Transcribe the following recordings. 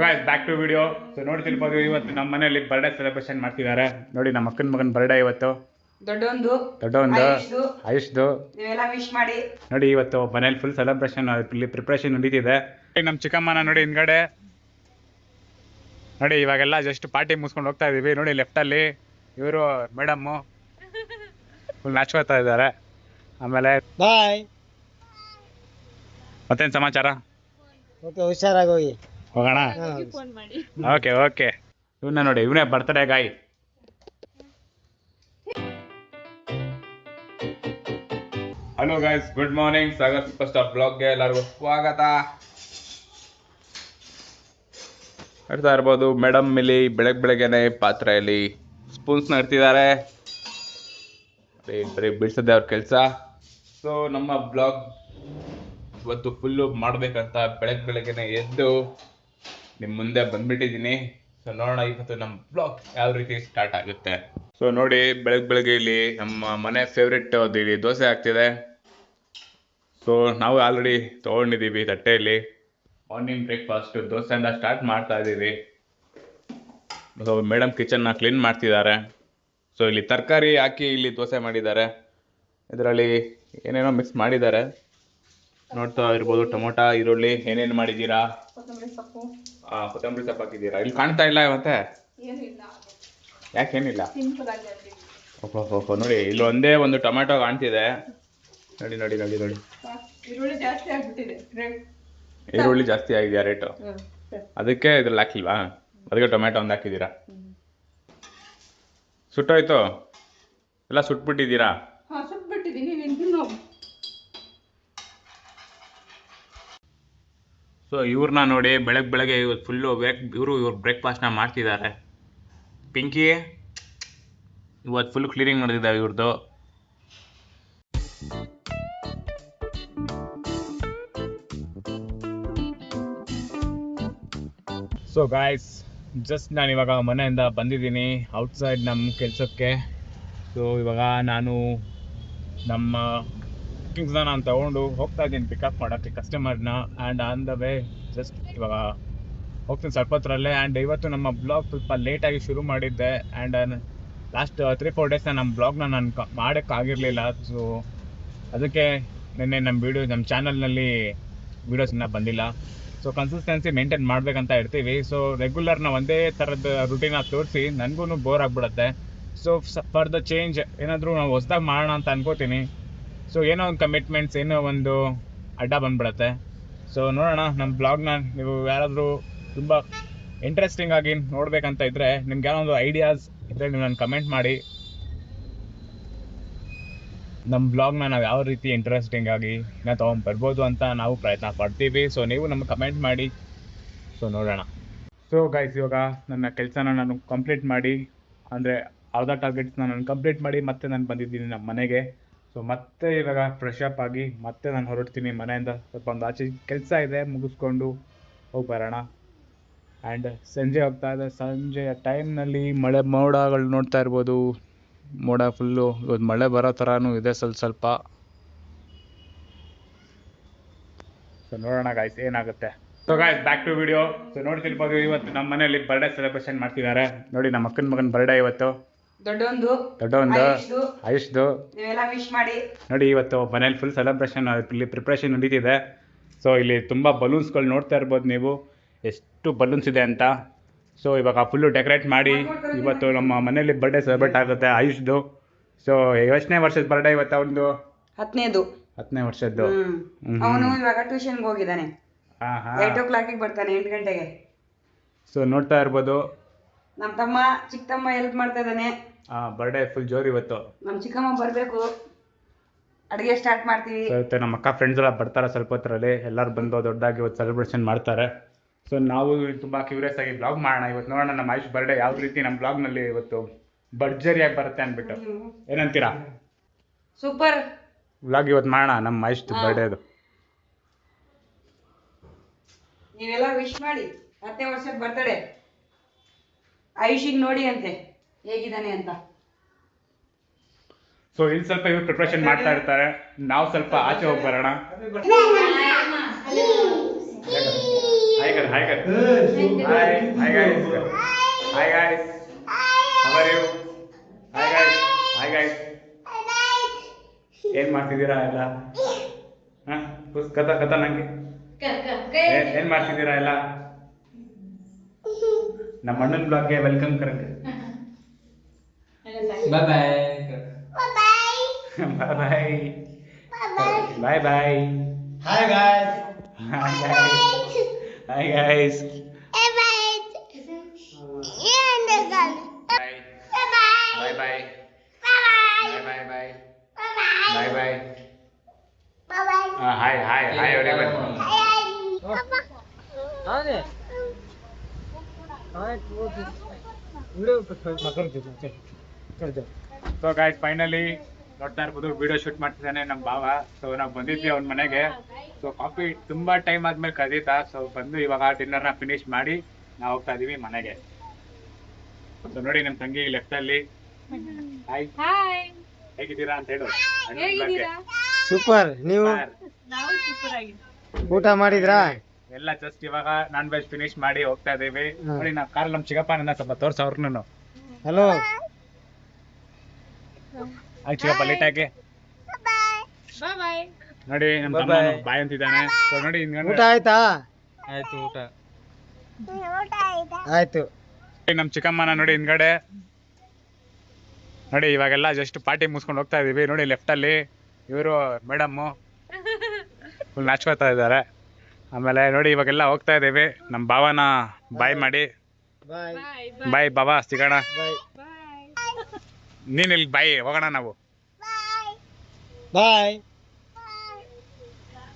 Guys back to video. So ನೋಡ್ತಿರ್ಬೋದು, ಇವತ್ತು ನಮ್ಮ ಮನೆಯಲ್ಲಿ ಬರ್ಡೇ ಸೆಲೆಬ್ರೇಷನ್ ಮಾಡ್ತಿದ್ದಾರೆ. ನೋಡಿ, ನಮ್ಮ ಅಕ್ಕನ ಮಗನ ಬರ್ಡೇ ಇವತ್ತು. ದೊಡ್ಡೊಂದು ಆಯುಷ್ದು ನೀವೆಲ್ಲ ವಿಶ್ ಮಾಡಿ. ನೋಡಿ, ಇವತ್ತು ಮನೇಲಿ ಫುಲ್ ಸೆಲೆಬ್ರೇಷನ್, ಇಲ್ಲಿ ಪ್ರಿಪ್ರೇಷನ್ ನಡೀತಿದೆ. ನಮ್ಮ ಚಿಕ್ಕಮ್ಮನ ನೋಡಿ ಹಿಂದ್ಗಡೆ. ನೋಡಿ, ಇವಾಗೆಲ್ಲ ಜಸ್ಟ್ ಪಾರ್ಟಿ ಮುಗಿಸ್ಕೊಂಡು ಹೋಗ್ತಾ ಇದೀವಿ. ನೋಡಿ, ಲೆಫ್ಟಲ್ಲಿ ಇವರು ಮೇಡಮ್ಮು ಫುಲ್ ನಾಚ್ಕೋತಾ ಇದ್ದಾರೆ. ಆಮೇಲೆ ಬಾಯ್. ಮತ್ತೇನು ಸಮಾಚಾರ? ಓಕೆ, ಹುಷಾರಾಗಿ ಹೋಗಿ ಹೋಗೋಣ. Okay okay. ಇವನ್ನ ನೋಡಿ, ಇವನೇ birthday guy. Hello guys, good morning. Sagar super star ಬ್ಲಾಗ್ಗೆ ಎಲ್ಲರಿಗೂ ಸ್ವಾಗತ. ಹೇಳ್ತಾ ಇರ್ಬೋದು, ಮೇಡಮ್ ಇಲ್ಲಿ ಬೆಳಗ್ಗೆನೆ ಪಾತ್ರೆಯಲ್ಲಿ ಸ್ಪೂನ್ಸ್ನ ಇಡ್ತಿದ್ದಾರೆ. ಬರೀ ಬಿಡಿಸೋದೇ ಅವ್ರ ಕೆಲಸ. ಸೊ ನಮ್ಮ ಬ್ಲಾಗ್ ಇವತ್ತು ಫುಲ್ಲು ಮಾಡಬೇಕಂತ ಬೆಳಗ್ಗೆನೆ ಎದ್ದು ನಿಮ್ಮ ಮುಂದೆ ಬಂದ್ಬಿಟ್ಟಿದ್ದೀನಿ. ಸೊ ನೋಡೋಣ ಇವತ್ತು ನಮ್ಮ ಬ್ಲಾಗ್ ಯಾವ ರೀತಿ ಸ್ಟಾರ್ಟ್ ಆಗುತ್ತೆ. ಸೊ ನೋಡಿ, ಬೆಳಗ್ಗೆ ಇಲ್ಲಿ ನಮ್ಮ ಮನೆ ಫೇವ್ರೆಟ್ ಇಲ್ಲಿ ದೋಸೆ ಆಗ್ತಿದೆ. ಸೊ ನಾವು ಆಲ್ರೆಡಿ ತೊಗೊಂಡಿದ್ದೀವಿ ತಟ್ಟೆಯಲ್ಲಿ. ಮಾರ್ನಿಂಗ್ ಬ್ರೇಕ್ಫಾಸ್ಟ್ ದೋಸೆಯಿಂದ ಸ್ಟಾರ್ಟ್ ಮಾಡ್ತಾ ಇದ್ದೀವಿ. ಸೊ ಮೇಡಮ್ ಕಿಚನ್ನ ಕ್ಲೀನ್ ಮಾಡ್ತಿದ್ದಾರೆ. ಸೊ ಇಲ್ಲಿ ತರಕಾರಿ ಹಾಕಿ ಇಲ್ಲಿ ದೋಸೆ ಮಾಡಿದ್ದಾರೆ. ಇದರಲ್ಲಿ ಏನೇನೋ ಮಿಕ್ಸ್ ಮಾಡಿದ್ದಾರೆ, ನೋಡ್ತಾ ಇರ್ಬೋದು. ಟೊಮೊಟೊ, ಈರುಳ್ಳಿ, ಏನೇನು ಮಾಡಿದ್ದೀರಾ? ಕೊತ್ತಂಬರಿ ಸೊಪ್ಪು ಹಾಕಿದ್ದೀರಾ. ಇಲ್ಲಿ ಕಾಣ್ತಾ ಇಲ್ಲ ಮತ್ತೆ? ಯಾಕೇನಿಲ್ಲ? ಓಹೋ, ನೋಡಿ ಇಲ್ಲಿ ಒಂದೇ ಒಂದು ಟೊಮೆಟೊ ಕಾಣ್ತಿದೆ. ನೋಡಿ ನೋಡಿ ನೋಡಿ ನೋಡಿ, ಈರುಳ್ಳಿ ಜಾಸ್ತಿ ಆಗಿದೆಯಾ ರೇಟು? ಅದಕ್ಕೆ ಇದ್ರಲ್ಲಿ ಹಾಕಿಲ್ವಾ? ಅದಕ್ಕೆ ಟೊಮೆಟೊ ಒಂದು ಹಾಕಿದ್ದೀರಾ. ಸುಟ್ಟೋಯ್ತು ಎಲ್ಲ? ಸುಟ್ಬಿಟ್ಟಿದ್ದೀರಾ? ಸೊ ಇವ್ರನ್ನ ನೋಡಿ, ಬೆಳಗ್ಗೆ ಇವತ್ತು ಫುಲ್ಲು ಇವರು ಬ್ರೇಕ್ಫಾಸ್ಟ್ನ ಮಾಡ್ತಿದ್ದಾರೆ. ಪಿಂಕಿ ಇವತ್ತು ಫುಲ್ ಕ್ಲೀನಿಂಗ್ ನಡೆದಿದ್ದಾವೆ ಇವ್ರದ್ದು. ಸೊ ಗಾಯ್ಸ್, ಜಸ್ಟ್ ನಾನು ಇವಾಗ ಮನೆಯಿಂದ ಬಂದಿದ್ದೀನಿ ಔಟ್ಸೈಡ್ ನಮ್ಮ ಕೆಲಸಕ್ಕೆ. ಸೊ ಇವಾಗ ನಾನು ನಮ್ಮ ಕುಕಿಂಗ್ಸ್ನ ನಾನು ತೊಗೊಂಡು ಹೋಗ್ತಾ ಇದ್ದೀನಿ ಪಿಕಪ್ ಮಾಡೋಕ್ಕೆ ಕಸ್ಟಮರ್ನ. And on the way just ಇವಾಗ ಹೋಗ್ತೀನಿ ಸ್ವಲ್ಪ ಹೊತ್ತರಲ್ಲೇ. ಆ್ಯಂಡ್ ಇವತ್ತು ನಮ್ಮ ಬ್ಲಾಗ್ ಸ್ವಲ್ಪ ಲೇಟಾಗಿ ಶುರು ಮಾಡಿದ್ದೆ. ಆ್ಯಂಡ್ ಲಾಸ್ಟ್ 3-4 ಡೇಸ್ನ ನಮ್ಮ ಬ್ಲಾಗ್ನ ನಾನು ಮಾಡೋಕ್ಕಾಗಿರಲಿಲ್ಲ. ಸೊ ಅದಕ್ಕೆ ನಿನ್ನೆ ನಮ್ಮ ಚಾನಲ್ನಲ್ಲಿ ವೀಡಿಯೋಸ್ ಇನ್ನೂ ಬಂದಿಲ್ಲ. ಸೊ ಕನ್ಸಿಸ್ಟೆನ್ಸಿ ಮೇಂಟೈನ್ ಮಾಡಬೇಕಂತ ಇರ್ತೀವಿ. ಸೊ ರೆಗ್ಯುಲರ್ನ ಒಂದೇ ಥರದ ರುಟೀನ ತೋರಿಸಿ ನನಗೂ ಬೋರ್ ಆಗಿಬಿಡುತ್ತೆ. ಸೊ ಫಾರ್ ದ ಚೇಂಜ್ ಏನಾದರೂ ನಾವು ಹೊಸ್ದಾಗಿ ಮಾಡೋಣ ಅಂತ ಅನ್ಕೋತೀನಿ. ಸೊ ಏನೋ ಒಂದು ಕಮಿಟ್ಮೆಂಟ್ಸ್, ಏನೋ ಒಂದು ಅಡ್ಡ ಬಂದ್ಬಿಡುತ್ತೆ. ಸೊ ನೋಡೋಣ, ನಮ್ಮ ಬ್ಲಾಗ್ನ ನೀವು ಯಾರಾದರೂ ತುಂಬ ಇಂಟ್ರೆಸ್ಟಿಂಗ್ ಆಗಿ ನೋಡಬೇಕಂತ ಇದ್ದರೆ, ನಿಮ್ಗೆ ಏನೋ ಒಂದು ಐಡಿಯಾಸ್ ಇದ್ದರೆ ನೀವು ನಾನು ಕಮೆಂಟ್ ಮಾಡಿ. ನಮ್ಮ ಬ್ಲಾಗ್ನ ನಾವು ಯಾವ ರೀತಿ ಇಂಟ್ರೆಸ್ಟಿಂಗ್ ಆಗಿ ನಾವು ತೊಗೊಂಡ್ಬರ್ಬೋದು ಅಂತ ನಾವು ಪ್ರಯತ್ನ ಪಡ್ತೀವಿ. ಸೊ ನೀವು ನಮಗೆ ಕಮೆಂಟ್ ಮಾಡಿ. ಸೊ ನೋಡೋಣ. ಸೊ ಗೈಸ್, ಇವಾಗ ನನ್ನ ಕೆಲಸನ ನಾನು ಕಂಪ್ಲೀಟ್ ಮಾಡಿ, ಅಂದರೆ ಅರ್ಧ ಟಾರ್ಗೆಟ್ಸ್ನ ನಾನು ಕಂಪ್ಲೀಟ್ ಮಾಡಿ ಮತ್ತೆ ನಾನು ಬಂದಿದ್ದೀನಿ ನಮ್ಮ ಮನೆಗೆ. ಸೊ ಮತ್ತೆ ಇವಾಗ ಫ್ರೆಶ್ ಅಪ್ ಆಗಿ ಮತ್ತೆ ನಾನು ಹೊರಡ್ತೀನಿ ಮನೆಯಿಂದ. ಸ್ವಲ್ಪ ಒಂದು ಆಚೆ ಕೆಲಸ ಇದೆ, ಮುಗಿಸ್ಕೊಂಡು ಹೋಗಿ ಬರೋಣ. ಆ್ಯಂಡ್ ಸಂಜೆ ಹೋಗ್ತಾ ಇದೆ. ಸಂಜೆಯ ಟೈಮ್ನಲ್ಲಿ ಮೋಡಗಳು ನೋಡ್ತಾ ಇರ್ಬೋದು. ಮೋಡ ಫುಲ್ಲು ಇವತ್ತು ಮಳೆ ಬರೋ ಥರನೂ ಇದೆ ಸ್ವಲ್ಪ. ಸೊ ನೋಡೋಣ ಗಾಯ್ಸ್ ಏನಾಗುತ್ತೆ. So guys, back to video. So ನೋಡ್ತಿರ್ಬೋದು, ಇವತ್ತು ನಮ್ಮ ಮನೆಯಲ್ಲಿ ಬರ್ಡೇ ಸೆಲೆಬ್ರೇಷನ್ ಮಾಡ್ತಿದ್ದಾರೆ. ನೋಡಿ, ನಮ್ಮ ಅಕ್ಕನ ಮಗನ ಬರ್ಡೇ ಇವತ್ತು. ದೊಡ್ಡೊಂದು ಆಯುಷ್ದು ನೀವೆಲ್ಲ ವಿಶ್ ಮಾಡಿ. ನೋಡಿ, ಇವತ್ತು ಮನೇಲಿ ಫುಲ್ ಸೆಲೆಬ್ರೇಷನ್, ಇಲ್ಲಿ ಪ್ರಿಪ್ರೇಷನ್ ನಡೀತಿದೆ. ಸೊ ಇಲ್ಲಿ ತುಂಬ ಬಲೂನ್ಸ್ಗಳು ನೋಡ್ತಾ ಇರ್ಬೋದು ನೀವು, ಎಷ್ಟು ಬಲೂನ್ಸ್ ಇದೆ ಅಂತ. ಸೊ ಇವಾಗ ಫುಲ್ಲು ಡೆಕೋರೇಟ್ ಮಾಡಿ ಇವತ್ತು ನಮ್ಮ ಮನೇಲಿ ಬರ್ಡೇ ಸೆಲೆಬ್ರೇಟ್ ಆಗುತ್ತೆ ಆಯುಷ್ದು. ಸೊ ಎಷ್ಟನೇ ವರ್ಷದ ಬರ್ಡೇ ಇವತ್ತು? ಅವನದು 10ನೇ ವರ್ಷದ್ದು. ಅವನು ಇವಾಗ ಟ್ಯೂಷನ್ಗೆ ಹೋಗಿದ್ದಾನೆ. 8 o'clock ಬರ್ತಾನೆ, 8 ಗಂಟೆಗೆ. ಸೊ ನೋಡ್ತಾ ಇರ್ಬೋದು, ನಮ್ಮ ತಮ್ಮ ಚಿಕ್ಕ ತಮ್ಮ ಹೆಲ್ಪ್ ಮಾಡ್ತಾ ಇದ್ದಾನೆ. ಬರ್ಡೇ ಫುಲ್ ಜೋರು ಇವತ್ತು. ನಮ್ಮ ಚಿಕ್ಕಮ್ಮ ಬರಬೇಕು, ಅಡುಗೆ ಸ್ಟಾರ್ಟ್ ಮಾಡ್ತೀವಿ. ಸೊ ನಮ್ಮ ಅಕ್ಕ ಫ್ರೆಂಡ್ಸ್ ಎಲ್ಲ ಬರ್ತಾರೆ ಸ್ವಲ್ಪ ಹೊತ್ತರಲ್ಲಿ. ಎಲ್ಲರೂ ಬಂದು ದೊಡ್ಡದಾಗಿ ಇವತ್ತು ಸೆಲೆಬ್ರೇಷನ್ ಮಾಡ್ತಾರೆ. ಸೊ ನಾವು ತುಂಬ ಕ್ಯೂರಿಯಸ್ ಆಗಿ ಬ್ಲಾಗ್ ಮಾಡೋಣ ಇವತ್ತು. ನೋಡೋಣ ನಮ್ಮ ಆಯುಷ್ ಬರ್ಡೇ ಯಾವ ರೀತಿ ನಮ್ಮ ಬ್ಲಾಗ್ನಲ್ಲಿ ಇವತ್ತು ಭರ್ಜರಿಯಾಗಿ ಬರುತ್ತೆ ಅಂದ್ಬಿಟ್ಟು. ಏನಂತೀರಾ? ಸೂಪರ್ ಬ್ಲಾಗ್ ಇವತ್ತು ಮಾಡೋಣ ನಮ್ಮ ಆಯುಷ್ ಬರ್ಡೇದು. ನೀವೆಲ್ಲ ವಿಶ್ ಮಾಡಿ. 10ನೇ ವರ್ಷದ ಬರ್ತಡೇ ಆಯುಷಿಗೆ ನೋಡಿ ಅಂತೆ ಹೇಗಿದ್ದಾನೆ ಅಂತ. ಸೊ ಇಲ್ಲಿ ಸ್ವಲ್ಪ ಇವ್ರು ಪ್ರಿಪ್ರೇಷನ್ ಮಾಡ್ತಾ ಇರ್ತಾರೆ. ನಾವು ಸ್ವಲ್ಪ ಆಚೆ ಹೋಗಿ ಬರೋಣ. कर हाय कर hi hi guys hi guys how are you hi guys ಏನ್ ಮಾಡ್ತಿದ್ದೀರಾ ಎಲ್ಲ ಕಥ ಕಥ ನಂಗೆ ಏನ್ ಮಾಡ್ತಿದ್ದೀರಾ ಎಲ್ಲ ನಮ್ಮ ಅಣ್ಣನ ಬ್ಲಾಗ್ಗೆ ವೆಲ್ಕಮ್ ಕರಂಗೆ bye bye bye bye bye bye hi guys hi guys bye bye bye bye bye bye hi hi hi everyone so guys finally ನೋಡ್ತಾ ಇರ್ಬೋದು ವಿಡಿಯೋ ಶೂಟ್ ಮಾಡ್ತಿದ್ದಾನೆ ನಮ್ಮ ಭಾವ. ಸೊ ನಾವು ಬಂದಿದ್ವಿ ಅವ್ನ ಮನೆಗೆ. ಸೊ ಕಾಫಿ ತುಂಬಾ ಟೈಮ್ ಆದ್ಮೇಲೆ ಕದೀತಾ. ಸೊ ಬಂದು ಇವಾಗ ಡಿನ್ನರ್ನ ಫಿನಿಶ್ ಮಾಡಿ ನಾವು ಹೋಗ್ತಾ ಇದೀವಿ ಮನೆಗೆ. ಸೊ ನೋಡಿ ನಮ್ಮ ತಂಗಿ ಲೆಫ್ಟ್ ಅಲ್ಲಿ ಹಾಯ್ ಹೇಗಿದ್ದೀರಾ ಅಂತ ಹೇಳು. ಸೂಪರ್. ನೀವು ಊಟ ಮಾಡಿದ್ರಾ? ಎಲ್ಲ ಜಸ್ಟ್ ಇವಾಗ ನಾನ್ ವೆಜ್ ಫಿನಿಶ್ ಮಾಡಿ ಹೋಗ್ತಾ ಇದೀವಿ. ನೋಡಿ ನಾವು ಕಾರ್ ನಮ್ಮ ಚಿಕ್ಕಪ್ಪನ ಸ್ವಲ್ಪ ತೋರ್ಸ ಅವ್ರನ್ನು. ಹಲೋ ಆಯ್ ಚಿಕ್ಕಪ್ಪ ಲೇಟ್ ಆಗಿ ನೋಡಿ ನಮ್ಮ ತಮ್ಮ ಬಾಯ್ ಅಂತಿದ್ದಾನೆ. ಸೊ ನೋಡಿ ಊಟ ಆಯ್ತಾ? ಆಯ್ತು ಊಟ ಆಯ್ತು. ನಮ್ಮ ಚಿಕ್ಕಮ್ಮನ ನೋಡಿ ಹಿಂದ್ಗಡೆ ನೋಡಿ ಇವಾಗೆಲ್ಲ ಜಸ್ಟ್ ಪಾರ್ಟಿ ಮುಗಿಸ್ಕೊಂಡು ಹೋಗ್ತಾ ಇದೀವಿ. ನೋಡಿ ಲೆಫ್ಟ್ ಅಲ್ಲಿ ಇವರು ಮೇಡಮ್ಮು ಫುಲ್ ನಾಚ್ಕೋತಾ ಇದ್ದಾರೆ. ಆಮೇಲೆ ನೋಡಿ ಇವಾಗೆಲ್ಲ ಹೋಗ್ತಾ ಇದೀವಿ. ನಮ್ಮ ಭಾವನ ಬಾಯ್ ಮಾಡಿ ಬಾಯ್ ಬಾಯ್ ಬಾಬಾ ಸಿಗೋಣ. ಬಾಯ್ ನೀನ್ ಇಲ್ಲಿ ಬಾಯ್ ಹೋಗೋಣ ನಾವು. ಬಾಯ್.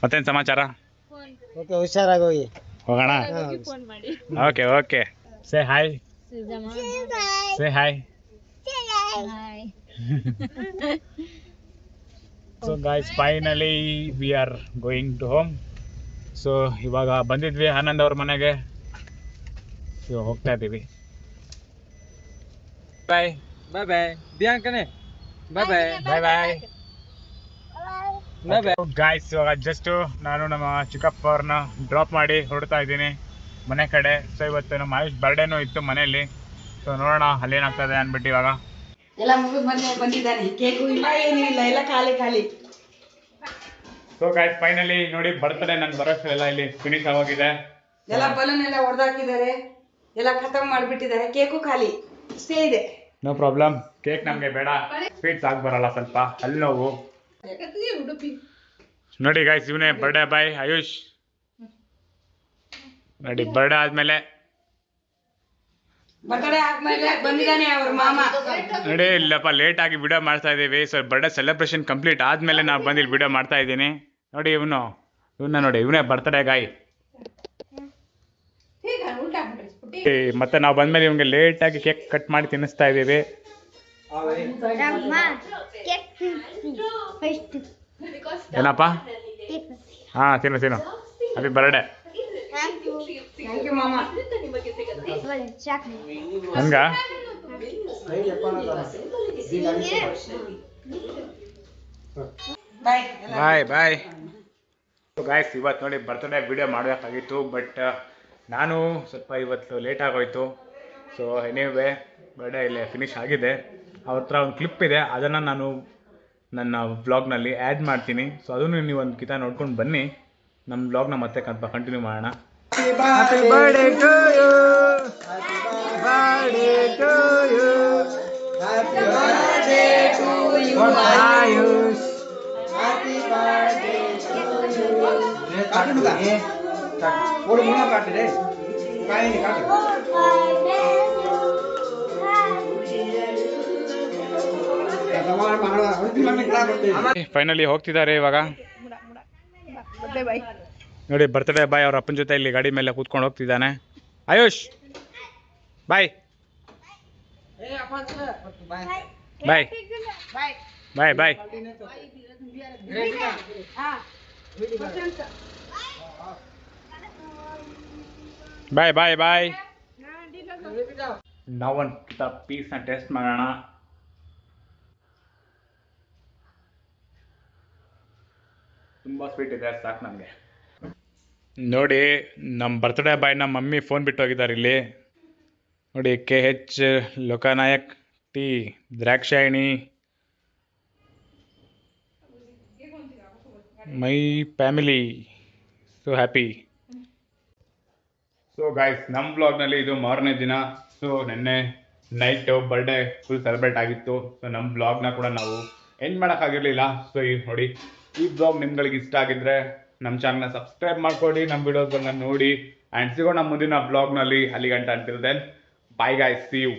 ಮತ್ತೇನ್ ಸಮಾಚಾರ? ಓಕೆ, ಹುಷಾರಾಗಿ ಹೋಗಿ. ಹೋಗೋಣ. Okay okay. Say hi say hi. So guys finally we are going to home. So ಇವಾಗ ಬಂದಿದ್ವಿ ಆನಂದ್ ಅವ್ರ ಮನೆಗೆ. ಇವಾಗ ಹೋಗ್ತಾ ಇದ್ದೀವಿ. ಬಾಯ್ ಬಾಯ್ ಬಾಯ್ ದಿಯಾಂಕನೆ ಬಾಯ್ ಬಾಯ್ ಬಾಯ್ ಬಾಯ್ ಬಾಯ್ ಬಾಯ್. ಗಾಯ್ಸ್ ಇವಾಗ ಜಸ್ಟ್ ನಾನು ನಮ್ಮ ಚಿಕ್ಕಪ್ಪ ಅವ್ರನ್ನ ಡ್ರಾಪ್ ಮಾಡಿ ಹೊರಡ್ತಾ ಇದ್ದೀನಿ ಮನೆ ಕಡೆ. ಸೊ ಇವತ್ತು ನಮ್ಮ ಆಯುಷ್ ಬರ್ಡೇನೂ ಇತ್ತು ಮನೆಯಲ್ಲಿ. ಸೊ ನೋಡೋಣ ಅಲ್ಲೇನಾಗ್ತದೆ ಅಂದ್ಬಿಟ್ಟು ಇವಾಗ ಎಲ್ಲ ಮುಗಿದ್ ಬಂದಿದ್ದಾನೆ. ಕೇಕು ಇಲ್ಲ ಏನೂ ಇಲ್ಲ, ಎಲ್ಲ ಖಾಲಿ ಖಾಲಿ. ಸೊ ಗಾಯ್ಸ್ ಫೈನಲಿ ನೋಡಿ ಬರ್ತಡೇ ನನ್ ಬರೋಷ್ಟೆಲ್ಲ ಇಲ್ಲಿ ಫಿನಿಶ್ ಆಗೋಗಿದೆ. ಎಲ್ಲ ಬಲೂನ್ ಎಲ್ಲ ಹೊಡೆದಾಕಿದ್ದಾರೆ, ಎಲ್ಲ ಖತಮ್ ಮಾಡ್ಬಿಟ್ಟಿದ್ದಾರೆ. ಕೇಕು ಖಾಲಿ ಇಷ್ಟೇ ಇದೆ. No problem. ಕೇಕ್ ನಮ್ಗೆ ಬೇಡ, ಸ್ವೀಟ್ಸ್ ಆಗಿ ಬರಲ್ಲ ಸ್ವಲ್ಪ ಅಲ್ಲಿ ನೋವು. ನೋಡಿ ಗಾಯ್ಸ್ ಇವನೇ ಬರ್ಡೇ ಬಾಯ್ ಆಯುಷ್. ನೋಡಿ ಬರ್ಡೇ ಆದ್ಮೇಲೆ ಬರ್ತಡೇ ಆದ್ಮೇಲೆ ಬಂದಿದ್ದಾನೆ ಅವ್ರ ಮಾಮ. ನೋಡಿ ಇಲ್ಲಪ್ಪ ಲೇಟ್ ಆಗಿ ವಿಡಿಯೋ ಮಾಡ್ತಾ ಇದೀವಿ. ಸೊ ಬರ್ಡೇ ಸೆಲೆಬ್ರೇಷನ್ ಕಂಪ್ಲೀಟ್ ಆದ್ಮೇಲೆ ನಾವು ಬಂದು ಇಲ್ಲಿ ವಿಡಿಯೋ ಮಾಡ್ತಾ ಇದ್ದೀನಿ. ನೋಡಿ ಇವನ್ನ ನೋಡಿ ಇವನೇ ಬರ್ತಡೇ ಗಾಯ್. ಮತ್ತೆ ನಾವು ಬಂದ್ಮೇಲೆ ಇವಂಗೆ ಲೇಟ್ ಆಗಿ ಕೇಕ್ ಕಟ್ ಮಾಡಿ ತಿನ್ನಿಸ್ತಾ ಇದೀವಿ. ಏನಪ್ಪ? ಹಾ ತಿನ್ನು ತಿನ್ನು. Happy birthday. ಥ್ಯಾಂಕ್ ಯು ಮಾಮ. ಹಂಗ ಬಾಯ್ ಬಾಯ್ ಬಾಯ್. ಗಾಯ್ಸ್ ಇವತ್ತು ನೋಡಿ ಬರ್ತ್ಡೇ ವಿಡಿಯೋ ಮಾಡಬೇಕಾಗಿತ್ತು, ಬಟ್ ನಾನು ಸ್ವಲ್ಪ ಇವತ್ತು ಲೇಟ್ ಆಗೋಯ್ತು. ಸೊ ಎನಿವೇ ಬರ್ಡೇ ಇಲ್ಲೇ ಫಿನಿಶ್ ಆಗಿದೆ. ಅವ್ರ ಹತ್ರ ಒಂದು ಕ್ಲಿಪ್ ಇದೆ, ಅದನ್ನು ನಾನು ನನ್ನ ವ್ಲಾಗ್ನಲ್ಲಿ ಆ್ಯಡ್ ಮಾಡ್ತೀನಿ. ಸೊ ಅದನ್ನು ನೀವು ಒಂದು ಕಿತ ನೋಡ್ಕೊಂಡು ಬನ್ನಿ. ನಮ್ಮ ವ್ಲಾಗ್ನ ಮತ್ತೆ ಕಂಟಿನ್ಯೂ ಮಾಡೋಣ. Happy birthday to you. Happy birthday to you. Happy birthday to you. Ayush. Happy birthday to you. काट दूंगा ये काट और मुंह काट दे काहे नहीं काट ಫೈನಲಿ ಹೋಗ್ತಿದ್ದಾರೆ ಇವಾಗ. ನೋಡಿ ಬರ್ತ್ಡೇ ಬಾಯ್ ಅವ್ರ ಅಪ್ಪನ ಜೊತೆ ಇಲ್ಲಿ ಗಾಡಿ ಮೇಲೆ ಕೂತ್ಕೊಂಡು ಹೋಗ್ತಿದ್ದಾನೆ. ಆಯುಷ್ ಬಾಯ್ bye bye bye bye bye ಬಾಯ್. ನಾವೊಂದು ಪೀಸ್ನ ಟೇಸ್ಟ್ ಮಾಡೋಣ. ತುಂಬ ಸ್ವೀಟ್ ಇದೆ, ಸಾಕು ನಮಗೆ. ನೋಡಿ ನಮ್ಮ ಬರ್ತ್ಡೇ ಬಾಯ್ ನಮ್ಮ ಮಮ್ಮಿ ಫೋನ್ ಬಿಟ್ಟು ಹೋಗಿದ್ದಾರೆ ಇಲ್ಲಿ ನೋಡಿ. KH Loknayak T Drakshayani my family so happy. So guys, ನಮ್ಮ ಬ್ಲಾಗ್ನಲ್ಲಿ ಇದು ಮಾರನೇ ದಿನ. ಸೊ ನೆನ್ನೆ ನೈಟ್ ಬರ್ಡೇ ಫುಲ್ ಸೆಲೆಬ್ರೇಟ್ ಆಗಿತ್ತು. ಸೊ ನಮ್ಮ ಬ್ಲಾಗ್ನ ಕೂಡ ನಾವು ಎಂಡ್ ಮಾಡೋಕ್ಕಾಗಿರಲಿಲ್ಲ. ಸೊ ಈಗ ನೋಡಿ, ಈ ಬ್ಲಾಗ್ ನಿಮ್ಗಳಿಗೆ ಇಷ್ಟ ಆಗಿದ್ರೆ ನಮ್ಮ ಚಾನಲ್ನ ಸಬ್ಸ್ಕ್ರೈಬ್ ಮಾಡ್ಕೊಳ್ಳಿ, ನಮ್ಮ ವಿಡಿಯೋಸ್ಗಳನ್ನ ನೋಡಿ. ಆ್ಯಂಡ್ ಸಿಗೋಣ ಮುಂದಿನ ಬ್ಲಾಗ್ನಲ್ಲಿ. ಅಲ್ಲಿ ಗಂಟ until then bye guys, see you.